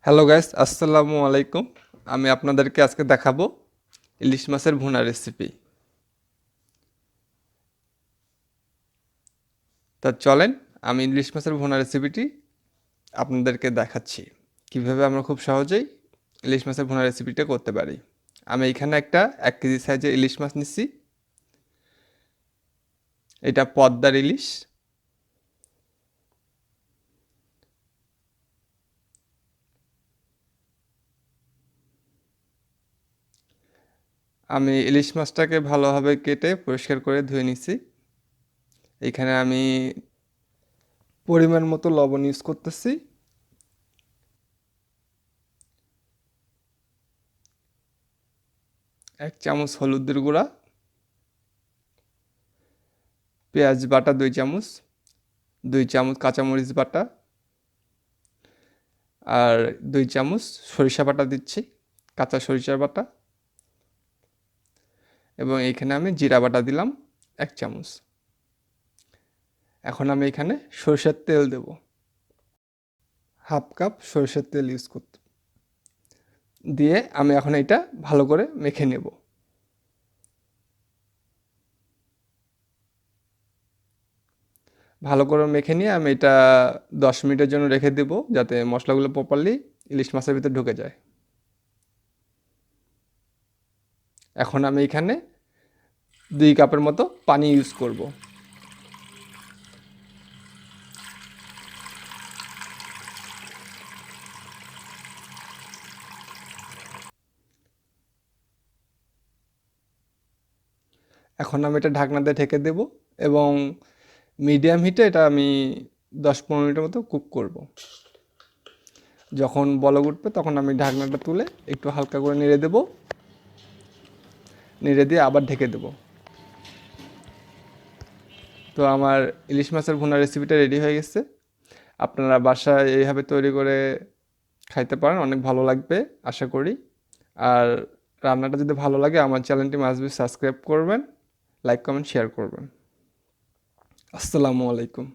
Hello guys, আসসালামু আলাইকুম। আমি আপনাদেরকে আজকে দেখাবো ইলিশ মাছের ভুনা রেসিপি। তা চলেন, আমি ইলিশ মাছের ভুনা রেসিপিটি আপনাদেরকে দেখাচ্ছি কিভাবে আমরা খুব সহজেই ইলিশ মাছের ভুনা রেসিপিটা করতে পারি। আমি এখানে একটা 1 কেজি সাইজের ইলিশ মাছ নিচ্ছি। এটা পদ্মার ইলিশ। আমি ইলিশ মাছটাকে ভালোভাবে কেটে পরিষ্কার করে ধুয়ে নিচ্ছি। এখানে আমি পরিমাণ মতো লবণ ইউজ করতেছি, 1 চামচ হলুদের গুঁড়া, পেঁয়াজ বাটা 2 চামচ, 2 চামচ কাঁচামরিচ বাটা, আর 2 চামচ সরিষা বাটা দিচ্ছি, কাঁচা সরিষার বাটা। এবং এইখানে আমি জিরা বাটা দিলাম 1 চামচ। এখন আমি এখানে সরিষার তেল দেব, 1/2 কাপ সরিষার তেল ইউজ করতে দিয়ে আমি এখন এটা ভালো করে মেখে নেব। ভালো করে মেখে নিয়ে আমি এটা 10 মিনিটের জন্য রেখে দেব, যাতে মশলাগুলো প্রপারলি ইলিশ মাছের ভিতরে ঢুকে যায়। এখন আমি এখানে 2 কাপের মতো পানি ইউজ করব। এখন আমি এটা ঢাকনা দিয়ে ঢেকে দেব এবং মিডিয়াম হিটে এটা আমি 10-15 মিনিটের মতো কুক করব। যখন বলক উঠবে তখন আমি ঢাকনাটা তুলে একটু হালকা করে নেড়ে দেব, নেড়ে দিয়ে আবার ঢেকে দেব। তো আমার ইলিশ মাছের ভুনা রেসিপিটা রেডি হয়ে গেছে। আপনারা বাসায় এইভাবে তৈরি করে খাইতে পারেন, অনেক ভালো লাগবে আশা করি। আর রান্নাটা যদি ভালো লাগে আমার চ্যানেলটি মাস্ট বি সাবস্ক্রাইব করবেন, লাইক কমেন্ট শেয়ার করবেন। আসসালামু আলাইকুম।